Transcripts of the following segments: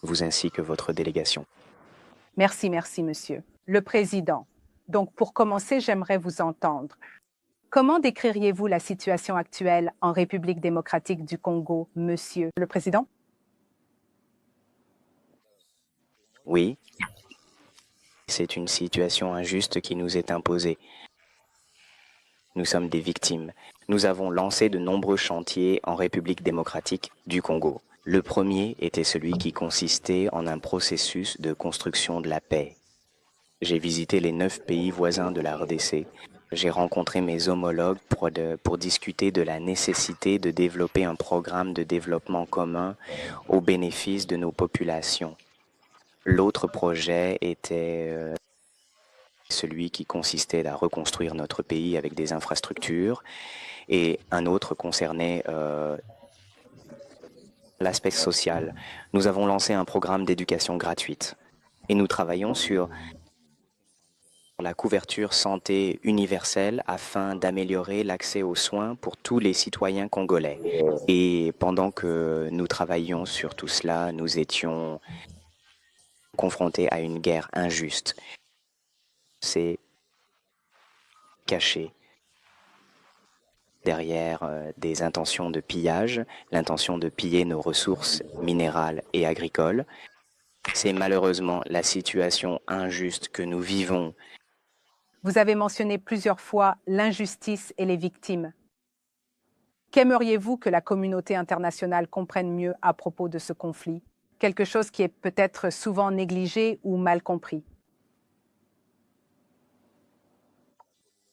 vous ainsi que votre délégation. Merci, monsieur. Le président. Donc, pour commencer, j'aimerais vous entendre. Comment décririez-vous la situation actuelle en République démocratique du Congo, monsieur le président? Oui, c'est une situation injuste qui nous est imposée. Nous sommes des victimes. Nous avons lancé de nombreux chantiers en République démocratique du Congo. Le premier était celui qui consistait en un processus de construction de la paix. J'ai visité les 9 pays voisins de la RDC. J'ai rencontré mes homologues pour discuter de la nécessité de développer un programme de développement commun au bénéfice de nos populations. L'autre projet était celui qui consistait à reconstruire notre pays avec des infrastructures et un autre concernait l'aspect social. Nous avons lancé un programme d'éducation gratuite et nous travaillons sur la couverture santé universelle afin d'améliorer l'accès aux soins pour tous les citoyens congolais. Et pendant que nous travaillions sur tout cela, nous étions confrontés à une guerre injuste. C'est caché derrière des intentions de pillage, l'intention de piller nos ressources minérales et agricoles. C'est malheureusement la situation injuste que nous vivons. Vous avez mentionné plusieurs fois l'injustice et les victimes. Qu'aimeriez-vous que la communauté internationale comprenne mieux à propos de ce conflit? Quelque chose qui est peut-être souvent négligé ou mal compris.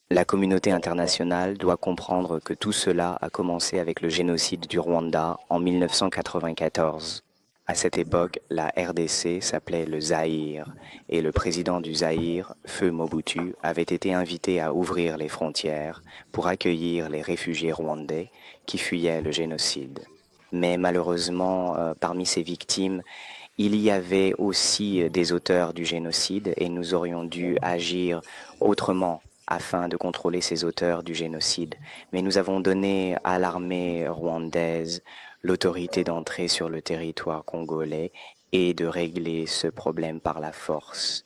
La communauté internationale doit comprendre que tout cela a commencé avec le génocide du Rwanda en 1994. À cette époque, la RDC s'appelait le Zaïre et le président du Zaïre, Feu Mobutu, avait été invité à ouvrir les frontières pour accueillir les réfugiés rwandais qui fuyaient le génocide. Mais malheureusement, parmi ces victimes, il y avait aussi des auteurs du génocide et nous aurions dû agir autrement afin de contrôler ces auteurs du génocide. Mais nous avons donné à l'armée rwandaise l'autorité d'entrer sur le territoire congolais et de régler ce problème par la force.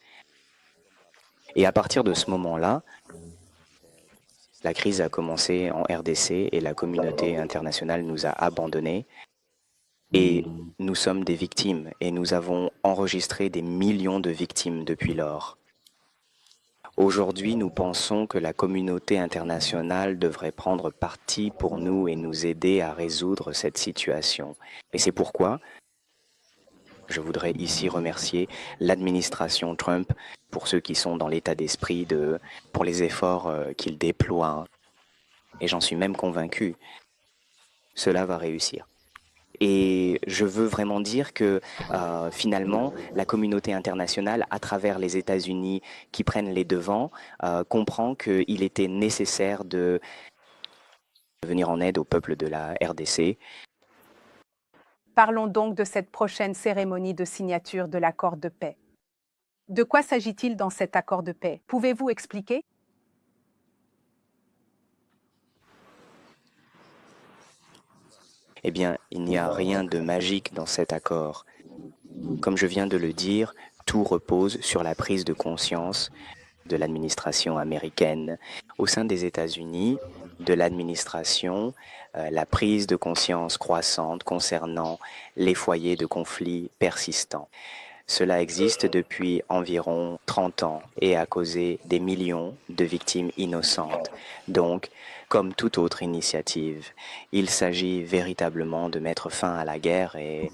Et à partir de ce moment-là, la crise a commencé en RDC et la communauté internationale nous a abandonnés. Et nous sommes des victimes et nous avons enregistré des millions de victimes depuis lors. Aujourd'hui, nous pensons que la communauté internationale devrait prendre parti pour nous et nous aider à résoudre cette situation. Et c'est pourquoi je voudrais ici remercier l'administration Trump pour ceux qui sont dans l'état d'esprit pour les efforts qu'ils déploient. Et j'en suis même convaincu, cela va réussir. Et je veux vraiment dire que finalement, la communauté internationale, à travers les États-Unis qui prennent les devants, comprend qu'il était nécessaire de venir en aide au peuple de la RDC. Parlons donc de cette prochaine cérémonie de signature de l'accord de paix. De quoi s'agit-il dans cet accord de paix? Pouvez-vous expliquer? Eh bien, il n'y a rien de magique dans cet accord. Comme je viens de le dire, tout repose sur la prise de conscience de l'administration américaine. Au sein des États-Unis, de l'administration, la prise de conscience croissante concernant les foyers de conflits persistants. Cela existe depuis environ 30 ans et a causé des millions de victimes innocentes. Donc, comme toute autre initiative, il s'agit véritablement de mettre fin à la guerre et,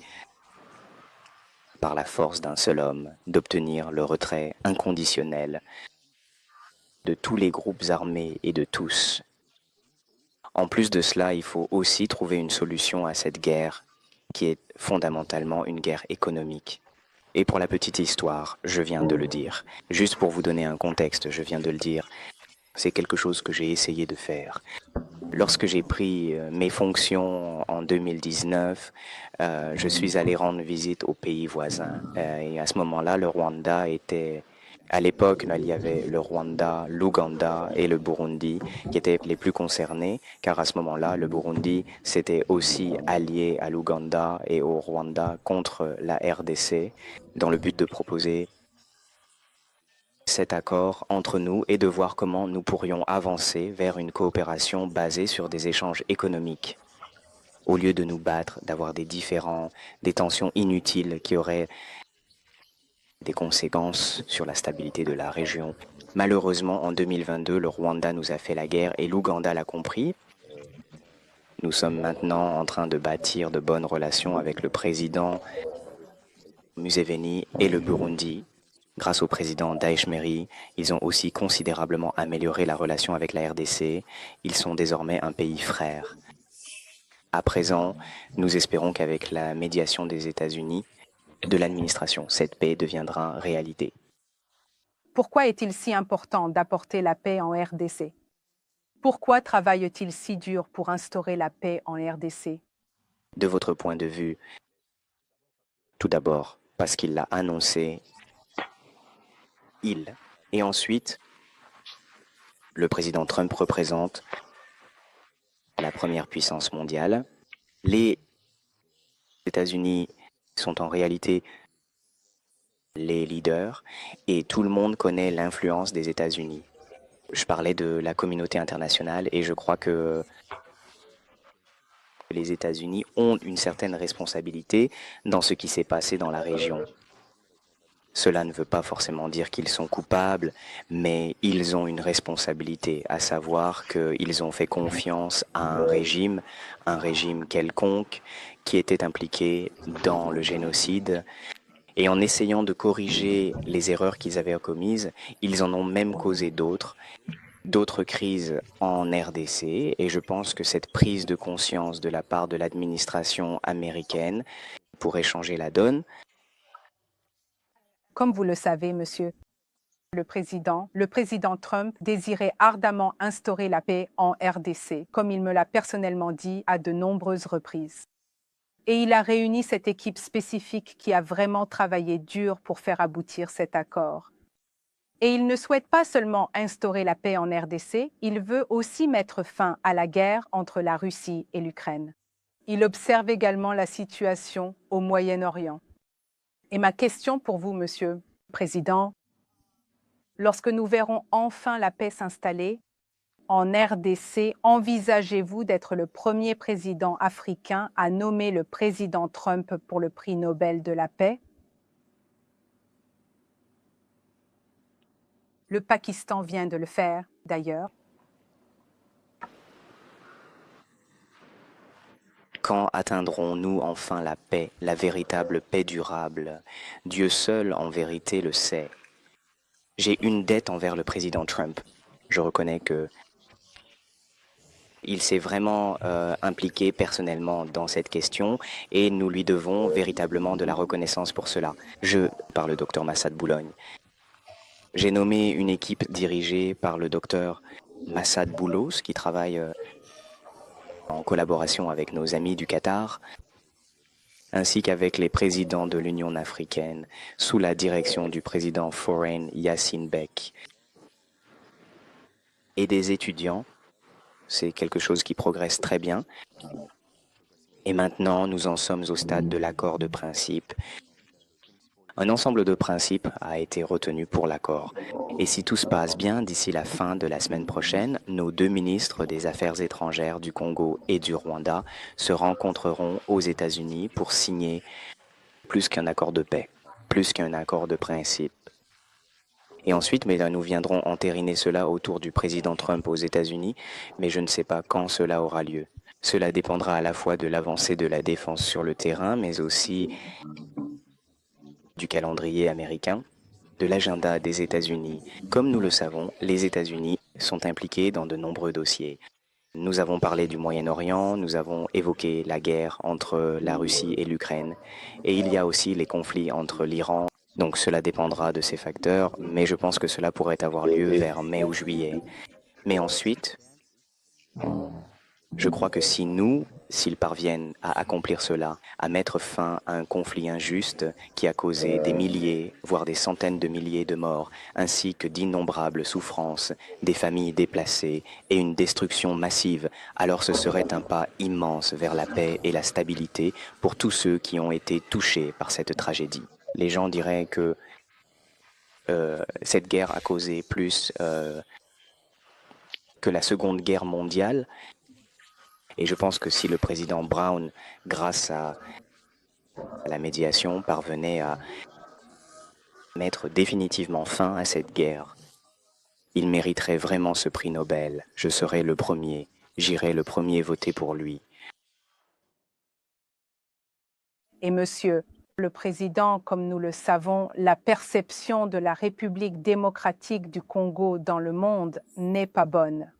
par la force d'un seul homme, d'obtenir le retrait inconditionnel de tous les groupes armés et de tous. En plus de cela, il faut aussi trouver une solution à cette guerre qui est fondamentalement une guerre économique. Et pour la petite histoire, je viens de le dire. Juste pour vous donner un contexte, je viens de le dire. C'est quelque chose que j'ai essayé de faire. Lorsque j'ai pris mes fonctions en 2019, je suis allé rendre visite aux pays voisins. Et à ce moment-là, le Rwanda était À l'époque, il y avait le Rwanda, l'Ouganda et le Burundi qui étaient les plus concernés, car à ce moment-là, le Burundi s'était aussi allié à l'Ouganda et au Rwanda contre la RDC dans le but de proposer cet accord entre nous et de voir comment nous pourrions avancer vers une coopération basée sur des échanges économiques. Au lieu de nous battre, d'avoir des différends, des tensions inutiles qui auraient des conséquences sur la stabilité de la région. Malheureusement, en 2022, le Rwanda nous a fait la guerre et l'Ouganda l'a compris. Nous sommes maintenant en train de bâtir de bonnes relations avec le président Museveni et le Burundi. Grâce au président Daesh-Meri, ils ont aussi considérablement amélioré la relation avec la RDC. Ils sont désormais un pays frère. À présent, nous espérons qu'avec la médiation des États-Unis, de l'administration, cette paix deviendra réalité. Pourquoi est-il si important d'apporter la paix en RDC? Pourquoi travaille-t-il si dur pour instaurer la paix en RDC? De votre point de vue, tout d'abord, parce qu'il l'a annoncé, et ensuite, le président Trump représente la première puissance mondiale. Les États-Unis sont en réalité les leaders et tout le monde connaît l'influence des États-Unis. Je parlais de la communauté internationale et je crois que les États-Unis ont une certaine responsabilité dans ce qui s'est passé dans la région. Cela ne veut pas forcément dire qu'ils sont coupables, mais ils ont une responsabilité, à savoir qu'ils ont fait confiance à un régime quelconque qui était impliqué dans le génocide. Et en essayant de corriger les erreurs qu'ils avaient commises, ils en ont même causé d'autres crises en RDC. Et je pense que cette prise de conscience de la part de l'administration américaine pourrait changer la donne. Comme vous le savez, monsieur le président Trump désirait ardemment instaurer la paix en RDC, comme il me l'a personnellement dit à de nombreuses reprises. Et il a réuni cette équipe spécifique qui a vraiment travaillé dur pour faire aboutir cet accord. Et il ne souhaite pas seulement instaurer la paix en RDC, il veut aussi mettre fin à la guerre entre la Russie et l'Ukraine. Il observe également la situation au Moyen-Orient. Et ma question pour vous, Monsieur le Président, lorsque nous verrons enfin la paix s'installer en RDC, envisagez-vous d'être le premier président africain à nommer le président Trump pour le prix Nobel de la paix? Le Pakistan vient de le faire, d'ailleurs. Quand atteindrons-nous enfin la paix, la véritable paix durable? Dieu seul, en vérité, le sait. J'ai une dette envers le président Trump. Je reconnais que il s'est vraiment impliqué personnellement dans cette question et nous lui devons véritablement de la reconnaissance pour cela. Par le docteur Massad Boulogne. J'ai nommé une équipe dirigée par le docteur Massad Boulos qui travaille en collaboration avec nos amis du Qatar, ainsi qu'avec les présidents de l'Union africaine, sous la direction du président Foreign Yassine Bek, et des étudiants. C'est quelque chose qui progresse très bien. Et maintenant, nous en sommes au stade de l'accord de principe. Un ensemble de principes a été retenu pour l'accord. Et si tout se passe bien, d'ici la fin de la semaine prochaine, nos deux ministres des Affaires étrangères du Congo et du Rwanda se rencontreront aux États-Unis pour signer plus qu'un accord de paix, plus qu'un accord de principe. Et ensuite, nous viendrons entériner cela autour du président Trump aux États-Unis, mais je ne sais pas quand cela aura lieu. Cela dépendra à la fois de l'avancée de la défense sur le terrain, mais aussi du calendrier américain, de l'agenda des États-Unis. Comme nous le savons, les États-Unis sont impliqués dans de nombreux dossiers. Nous avons parlé du Moyen-Orient, nous avons évoqué la guerre entre la Russie et l'Ukraine, et il y a aussi les conflits entre l'Iran. Donc cela dépendra de ces facteurs, mais je pense que cela pourrait avoir lieu vers mai ou juillet. Mais ensuite, je crois que si nous s'ils parviennent à accomplir cela, à mettre fin à un conflit injuste qui a causé des milliers, voire des centaines de milliers de morts, ainsi que d'innombrables souffrances, des familles déplacées et une destruction massive, alors ce serait un pas immense vers la paix et la stabilité pour tous ceux qui ont été touchés par cette tragédie. Les gens diraient que cette guerre a causé plus que la Seconde Guerre mondiale. Et je pense que si le président Brown, grâce à la médiation, parvenait à mettre définitivement fin à cette guerre, il mériterait vraiment ce prix Nobel. Je serai le premier, j'irai le premier voter pour lui. Et Monsieur le Président, comme nous le savons, la perception de la République démocratique du Congo dans le monde n'est pas bonne.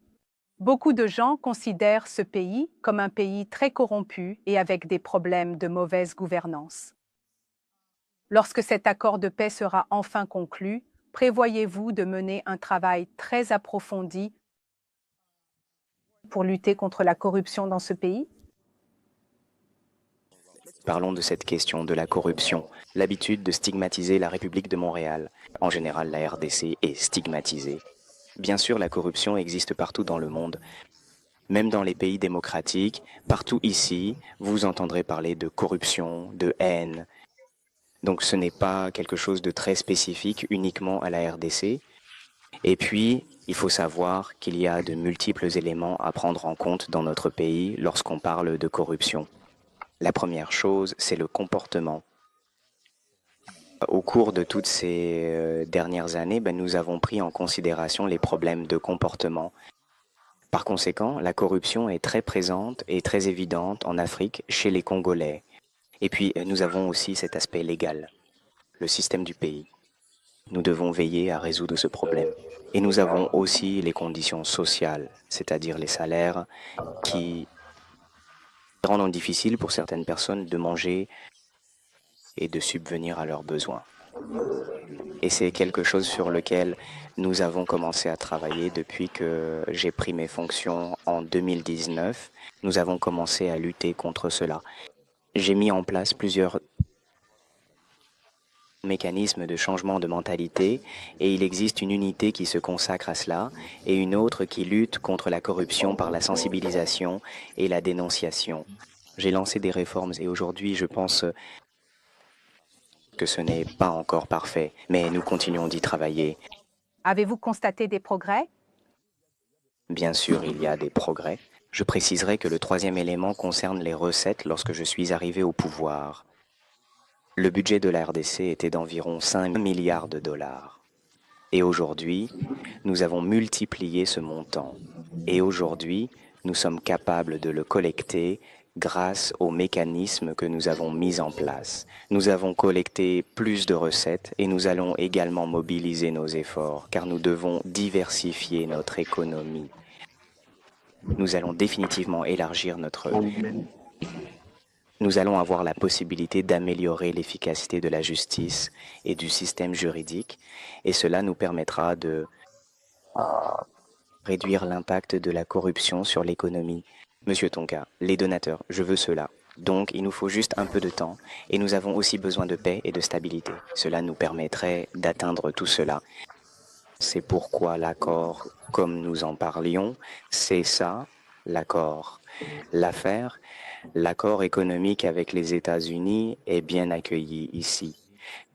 Beaucoup de gens considèrent ce pays comme un pays très corrompu et avec des problèmes de mauvaise gouvernance. Lorsque cet accord de paix sera enfin conclu, prévoyez-vous de mener un travail très approfondi pour lutter contre la corruption dans ce pays? Parlons de cette question de la corruption, l'habitude de stigmatiser la République de Montréal. En général, la RDC est stigmatisée. Bien sûr, la corruption existe partout dans le monde. Même dans les pays démocratiques, partout ici, vous entendrez parler de corruption, de haine. Donc ce n'est pas quelque chose de très spécifique uniquement à la RDC. Et puis, il faut savoir qu'il y a de multiples éléments à prendre en compte dans notre pays lorsqu'on parle de corruption. La première chose, c'est le comportement. Au cours de toutes ces dernières années, nous avons pris en considération les problèmes de comportement. Par conséquent, la corruption est très présente et très évidente en Afrique chez les Congolais. Et puis, nous avons aussi cet aspect légal, le système du pays. Nous devons veiller à résoudre ce problème. Et nous avons aussi les conditions sociales, c'est-à-dire les salaires qui rendent difficile pour certaines personnes de manger et de subvenir à leurs besoins. Et c'est quelque chose sur lequel nous avons commencé à travailler depuis que j'ai pris mes fonctions en 2019. Nous avons commencé à lutter contre cela. J'ai mis en place plusieurs mécanismes de changement de mentalité et il existe une unité qui se consacre à cela et une autre qui lutte contre la corruption par la sensibilisation et la dénonciation. J'ai lancé des réformes et aujourd'hui je pense que ce n'est pas encore parfait, mais nous continuons d'y travailler. Avez-vous constaté des progrès? Bien sûr, il y a des progrès. Je préciserai que le troisième élément concerne les recettes lorsque je suis arrivé au pouvoir. Le budget de la RDC était d'environ 5 milliards de dollars. Et aujourd'hui, nous avons multiplié ce montant. Et aujourd'hui, nous sommes capables de le collecter grâce aux mécanismes que nous avons mis en place. Nous avons collecté plus de recettes et nous allons également mobiliser nos efforts car nous devons diversifier notre économie. Nous allons définitivement élargir notre... Nous allons avoir la possibilité d'améliorer l'efficacité de la justice et du système juridique et cela nous permettra de réduire l'impact de la corruption sur l'économie. Monsieur Tonka, les donateurs, je veux cela. Donc, il nous faut juste un peu de temps et nous avons aussi besoin de paix et de stabilité. Cela nous permettrait d'atteindre tout cela. C'est pourquoi l'accord, comme nous en parlions, c'est ça, l'accord. L'affaire, l'accord économique avec les États-Unis est bien accueilli ici,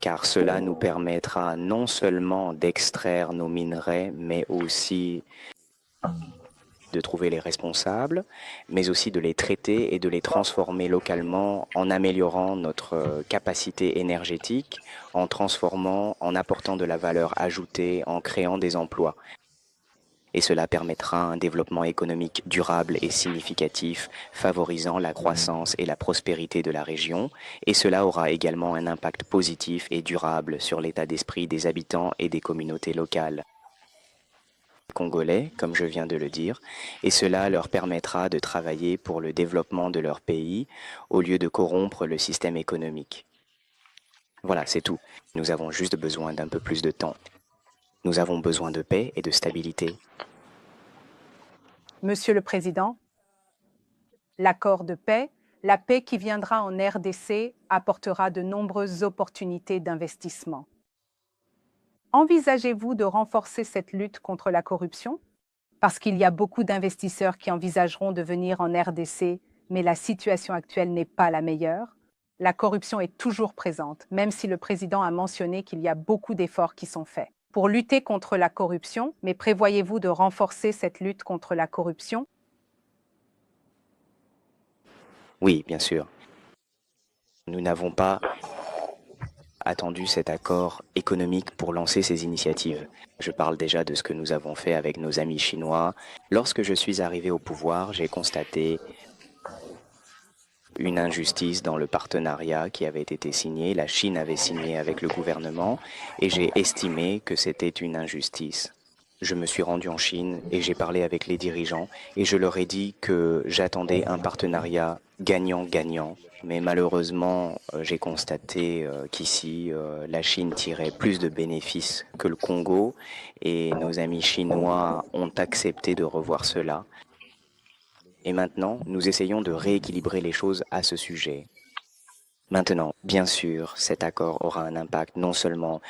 car cela nous permettra non seulement d'extraire nos minerais, mais aussi de trouver les responsables, mais aussi de les traiter et de les transformer localement en améliorant notre capacité énergétique, en transformant, en apportant de la valeur ajoutée, en créant des emplois. Et cela permettra un développement économique durable et significatif, favorisant la croissance et la prospérité de la région, et cela aura également un impact positif et durable sur l'état d'esprit des habitants et des communautés locales congolais, comme je viens de le dire, et cela leur permettra de travailler pour le développement de leur pays au lieu de corrompre le système économique. Voilà, c'est tout. Nous avons juste besoin d'un peu plus de temps. Nous avons besoin de paix et de stabilité. Monsieur le Président, l'accord de paix, la paix qui viendra en RDC apportera de nombreuses opportunités d'investissement. Envisagez-vous de renforcer cette lutte contre la corruption? Parce qu'il y a beaucoup d'investisseurs qui envisageront de venir en RDC, mais la situation actuelle n'est pas la meilleure. La corruption est toujours présente, même si le président a mentionné qu'il y a beaucoup d'efforts qui sont faits. Pour lutter contre la corruption, mais prévoyez-vous de renforcer cette lutte contre la corruption? Oui, bien sûr. Nous n'avons pas attendu cet accord économique pour lancer ces initiatives. Je parle déjà de ce que nous avons fait avec nos amis chinois. Lorsque je suis arrivé au pouvoir, j'ai constaté une injustice dans le partenariat qui avait été signé. La Chine avait signé avec le gouvernement et j'ai estimé que c'était une injustice. Je me suis rendu en Chine et j'ai parlé avec les dirigeants et je leur ai dit que j'attendais un partenariat gagnant-gagnant. Mais malheureusement, j'ai constaté qu'ici, la Chine tirait plus de bénéfices que le Congo et nos amis chinois ont accepté de revoir cela. Et maintenant, nous essayons de rééquilibrer les choses à ce sujet. Maintenant, bien sûr, cet accord aura un impact non seulement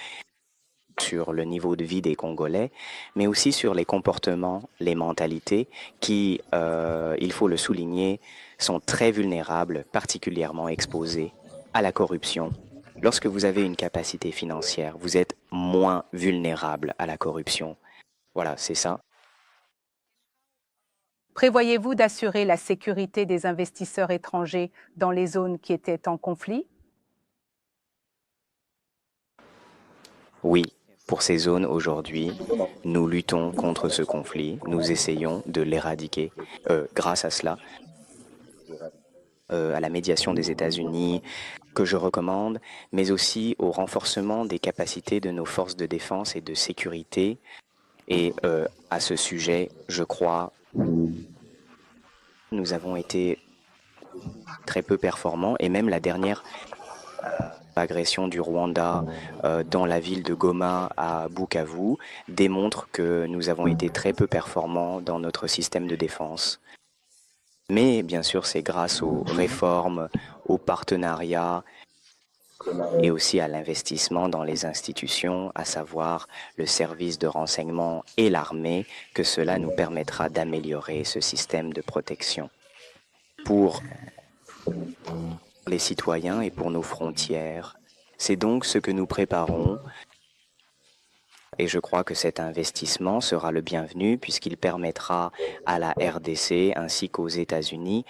sur le niveau de vie des Congolais, mais aussi sur les comportements, les mentalités qui, il faut le souligner, sont très vulnérables, particulièrement exposés à la corruption. Lorsque vous avez une capacité financière, vous êtes moins vulnérable à la corruption. Voilà, c'est ça. Prévoyez-vous d'assurer la sécurité des investisseurs étrangers dans les zones qui étaient en conflit? Oui, pour ces zones aujourd'hui, nous luttons contre ce conflit, nous essayons de l'éradiquer. Grâce à cela, à la médiation des États-Unis, que je recommande, mais aussi au renforcement des capacités de nos forces de défense et de sécurité. Et à ce sujet, je crois, nous avons été très peu performants et même la dernière agression du Rwanda dans la ville de Goma à Bukavu démontre que nous avons été très peu performants dans notre système de défense. Mais bien sûr, c'est grâce aux réformes, aux partenariats et aussi à l'investissement dans les institutions, à savoir le service de renseignement et l'armée, que cela nous permettra d'améliorer ce système de protection. Pour les citoyens et pour nos frontières. C'est donc ce que nous préparons et je crois que cet investissement sera le bienvenu puisqu'il permettra à la RDC ainsi qu'aux États-Unis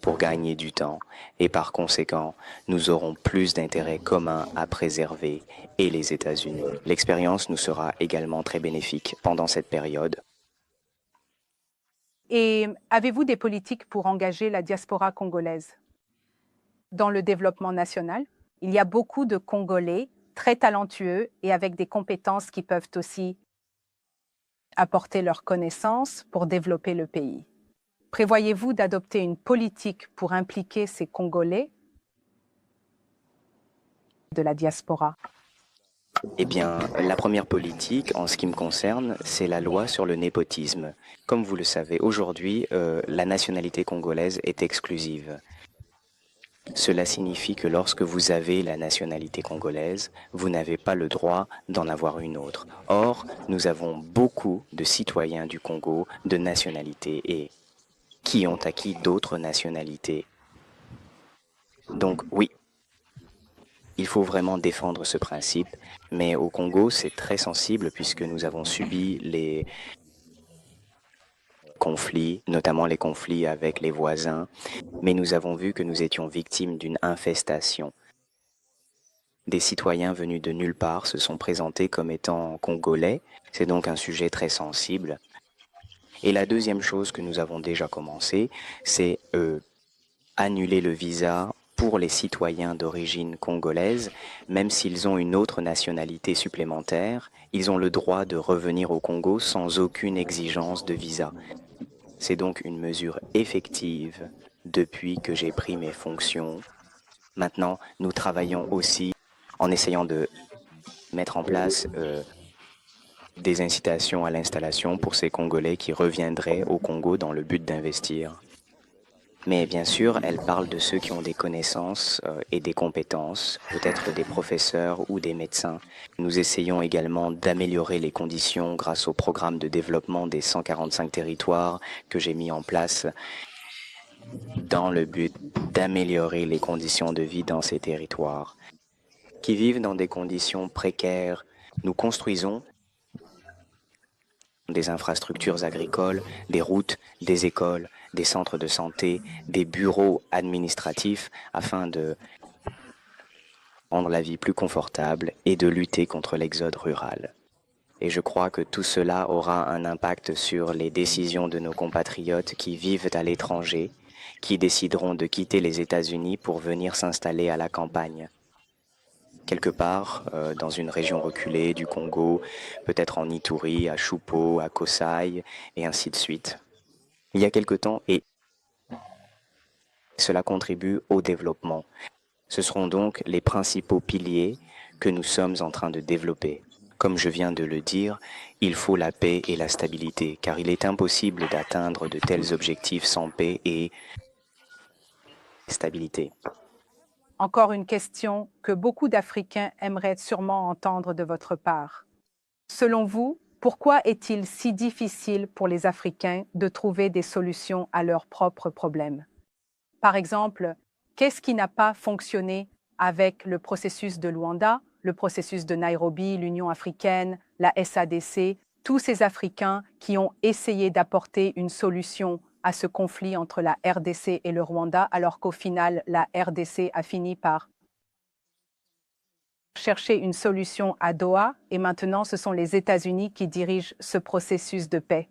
pour gagner du temps et par conséquent, nous aurons plus d'intérêts communs à préserver et les États-Unis. L'expérience nous sera également très bénéfique pendant cette période. Et avez-vous des politiques pour engager la diaspora congolaise dans le développement national? Il y a beaucoup de Congolais très talentueux et avec des compétences qui peuvent aussi apporter leurs connaissances pour développer le pays. Prévoyez-vous d'adopter une politique pour impliquer ces Congolais de la diaspora? Eh bien, la première politique, en ce qui me concerne, c'est la loi sur le népotisme. Comme vous le savez, aujourd'hui, la nationalité congolaise est exclusive. Cela signifie que lorsque vous avez la nationalité congolaise, vous n'avez pas le droit d'en avoir une autre. Or, nous avons beaucoup de citoyens du Congo de nationalité et qui ont acquis d'autres nationalités. Donc oui, il faut vraiment défendre ce principe, mais au Congo, c'est très sensible puisque nous avons subi les conflits, notamment les conflits avec les voisins, mais nous avons vu que nous étions victimes d'une infestation. Des citoyens venus de nulle part se sont présentés comme étant congolais, c'est donc un sujet très sensible. Et la deuxième chose que nous avons déjà commencé, c'est annuler le visa pour les citoyens d'origine congolaise, même s'ils ont une autre nationalité supplémentaire, ils ont le droit de revenir au Congo sans aucune exigence de visa. C'est donc une mesure effective depuis que j'ai pris mes fonctions. Maintenant, nous travaillons aussi en essayant de mettre en place des incitations à l'installation pour ces Congolais qui reviendraient au Congo dans le but d'investir. Mais bien sûr, elle parle de ceux qui ont des connaissances et des compétences, peut-être des professeurs ou des médecins. Nous essayons également d'améliorer les conditions grâce au programme de développement des 145 territoires que j'ai mis en place dans le but d'améliorer les conditions de vie dans ces territoires qui vivent dans des conditions précaires. Nous construisons des infrastructures agricoles, des routes, des écoles, des centres de santé, des bureaux administratifs afin de rendre la vie plus confortable et de lutter contre l'exode rural. Et je crois que tout cela aura un impact sur les décisions de nos compatriotes qui vivent à l'étranger, qui décideront de quitter les États-Unis pour venir s'installer à la campagne, quelque part dans une région reculée du Congo, peut-être en Ituri, à Choupo, à Kasaï, et ainsi de suite. Il y a quelque temps, et cela contribue au développement. Ce seront donc les principaux piliers que nous sommes en train de développer. Comme je viens de le dire, il faut la paix et la stabilité, car il est impossible d'atteindre de tels objectifs sans paix et stabilité. Encore une question que beaucoup d'Africains aimeraient sûrement entendre de votre part. Selon vous, pourquoi est-il si difficile pour les Africains de trouver des solutions à leurs propres problèmes? Par exemple, qu'est-ce qui n'a pas fonctionné avec le processus de Luanda, le processus de Nairobi, l'Union africaine, la SADC, tous ces Africains qui ont essayé d'apporter une solution à ce conflit entre la RDC et le Rwanda, alors qu'au final, la RDC a fini par chercher une solution à Doha, et maintenant ce sont les États-Unis qui dirigent ce processus de paix.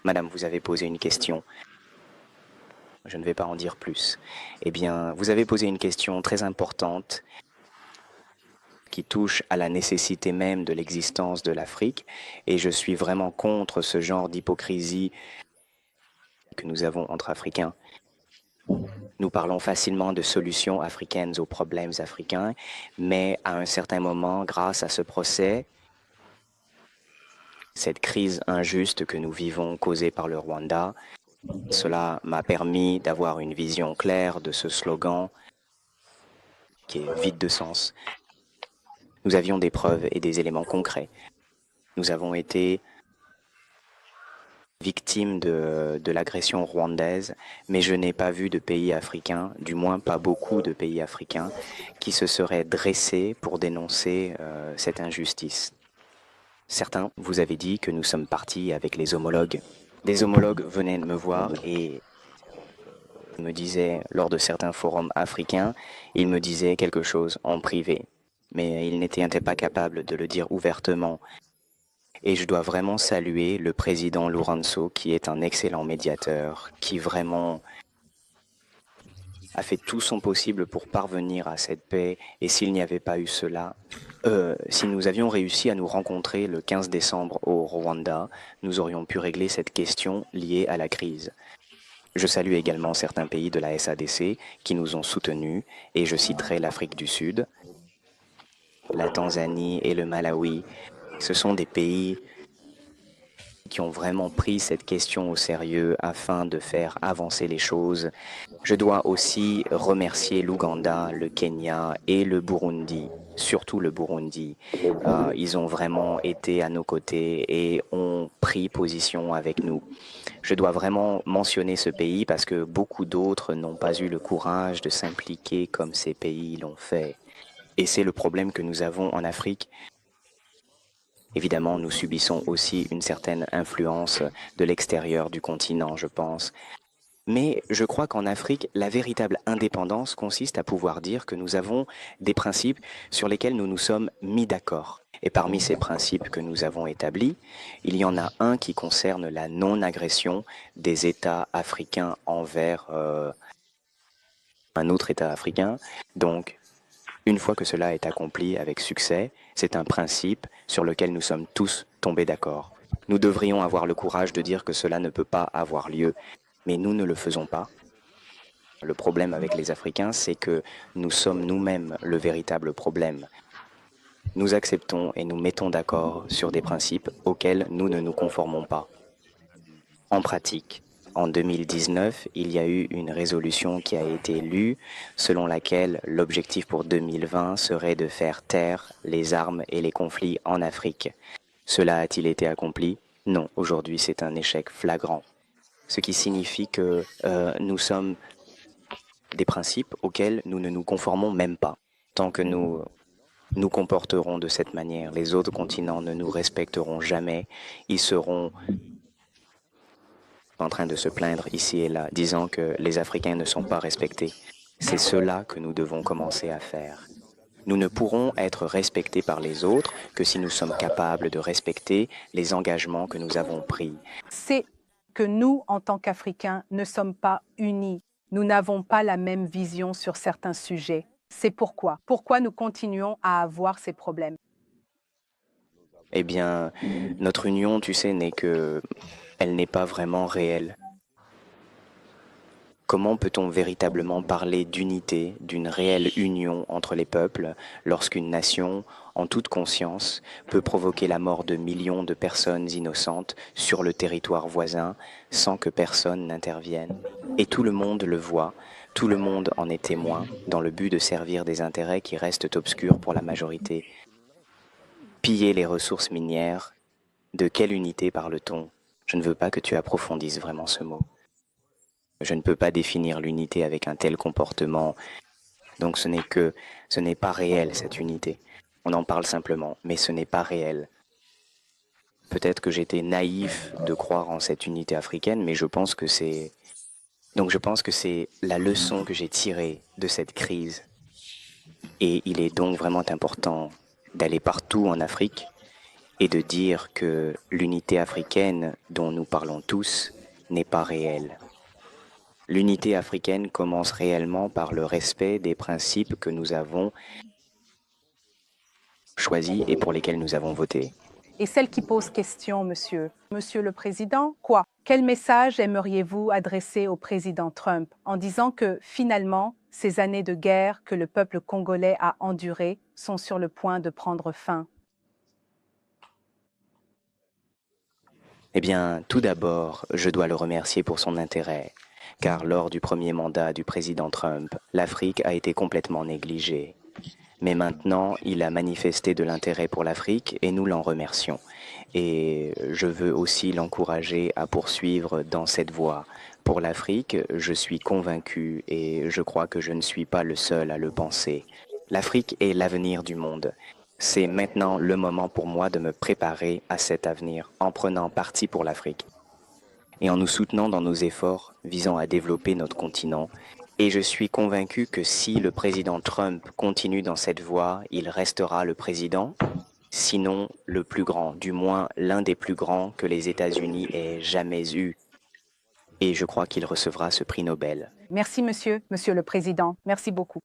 Madame, vous avez posé une question. Je ne vais pas en dire plus. Eh bien, vous avez posé une question très importante qui touche à la nécessité même de l'existence de l'Afrique, et je suis vraiment contre ce genre d'hypocrisie que nous avons entre Africains. Nous parlons facilement de solutions africaines aux problèmes africains, mais à un certain moment, grâce à ce procès, cette crise injuste que nous vivons causée par le Rwanda, cela m'a permis d'avoir une vision claire de ce slogan qui est vide de sens. Nous avions des preuves et des éléments concrets. Nous avons été victimes de l'agression rwandaise, mais je n'ai pas vu de pays africains, du moins pas beaucoup de pays africains, qui se seraient dressés pour dénoncer cette injustice. Certains vous avez dit que nous sommes partis avec les homologues. Des homologues venaient me voir et me disaient, lors de certains forums africains, ils me disaient quelque chose en privé, mais ils n'étaient pas capables de le dire ouvertement. Et je dois vraiment saluer le président Lourenço, qui est un excellent médiateur, qui vraiment a fait tout son possible pour parvenir à cette paix. Et s'il n'y avait pas eu cela, si nous avions réussi à nous rencontrer le 15 décembre au Rwanda, nous aurions pu régler cette question liée à la crise. Je salue également certains pays de la SADC qui nous ont soutenus, et je citerai l'Afrique du Sud, la Tanzanie et le Malawi. Ce sont des pays qui ont vraiment pris cette question au sérieux afin de faire avancer les choses. Je dois aussi remercier l'Ouganda, le Kenya et le Burundi, surtout le Burundi. Ils ont vraiment été à nos côtés et ont pris position avec nous. Je dois vraiment mentionner ce pays parce que beaucoup d'autres n'ont pas eu le courage de s'impliquer comme ces pays l'ont fait. Et c'est le problème que nous avons en Afrique. Évidemment, nous subissons aussi une certaine influence de l'extérieur du continent, je pense. Mais je crois qu'en Afrique, la véritable indépendance consiste à pouvoir dire que nous avons des principes sur lesquels nous nous sommes mis d'accord. Et parmi ces principes que nous avons établis, il y en a un qui concerne la non-agression des États africains envers un autre État africain. Donc, une fois que cela est accompli avec succès, c'est un principe sur lequel nous sommes tous tombés d'accord. Nous devrions avoir le courage de dire que cela ne peut pas avoir lieu, mais nous ne le faisons pas. Le problème avec les Africains, c'est que nous sommes nous-mêmes le véritable problème. Nous acceptons et nous mettons d'accord sur des principes auxquels nous ne nous conformons pas. En pratique, en 2019, il y a eu une résolution qui a été lue selon laquelle l'objectif pour 2020 serait de faire taire les armes et les conflits en Afrique. Cela a-t-il été accompli? Non, aujourd'hui c'est un échec flagrant. Ce qui signifie que nous sommes des principes auxquels nous ne nous conformons même pas. Tant que nous comporterons de cette manière, les autres continents ne nous respecteront jamais, ils seront en train de se plaindre ici et là, disant que les Africains ne sont pas respectés. C'est cela que nous devons commencer à faire. Nous ne pourrons être respectés par les autres que si nous sommes capables de respecter les engagements que nous avons pris. C'est que nous, en tant qu'Africains, ne sommes pas unis. Nous n'avons pas la même vision sur certains sujets. C'est pourquoi nous continuons à avoir ces problèmes. Eh bien, notre union, tu sais, elle n'est pas vraiment réelle. Comment peut-on véritablement parler d'unité, d'une réelle union entre les peuples, lorsqu'une nation, en toute conscience, peut provoquer la mort de millions de personnes innocentes sur le territoire voisin sans que personne n'intervienne? Et tout le monde le voit, tout le monde en est témoin, dans le but de servir des intérêts qui restent obscurs pour la majorité. Piller les ressources minières, de quelle unité parle-t-on? Je ne veux pas que tu approfondisses vraiment ce mot. Je ne peux pas définir l'unité avec un tel comportement. Donc ce n'est pas réel cette unité. On en parle simplement, mais ce n'est pas réel. Peut-être que j'étais naïf de croire en cette unité africaine, mais je pense que c'est la leçon que j'ai tirée de cette crise. Et il est donc vraiment important d'aller partout en Afrique et de dire que l'unité africaine dont nous parlons tous n'est pas réelle. L'unité africaine commence réellement par le respect des principes que nous avons choisis et pour lesquels nous avons voté. Et celle qui pose question, monsieur. Monsieur le Président, quoi? Quel message aimeriez-vous adresser au président Trump en disant que, finalement, ces années de guerre que le peuple congolais a endurées sont sur le point de prendre fin? Eh bien, tout d'abord, je dois le remercier pour son intérêt, car lors du premier mandat du président Trump, l'Afrique a été complètement négligée. Mais maintenant, il a manifesté de l'intérêt pour l'Afrique et nous l'en remercions. Et je veux aussi l'encourager à poursuivre dans cette voie. Pour l'Afrique, je suis convaincu et je crois que je ne suis pas le seul à le penser. L'Afrique est l'avenir du monde. C'est maintenant le moment pour moi de me préparer à cet avenir en prenant parti pour l'Afrique et en nous soutenant dans nos efforts visant à développer notre continent. Et je suis convaincu que si le président Trump continue dans cette voie, il restera le président, sinon le plus grand, du moins l'un des plus grands que les États-Unis aient jamais eu. Et je crois qu'il recevra ce prix Nobel. Merci, monsieur le Président. Merci beaucoup.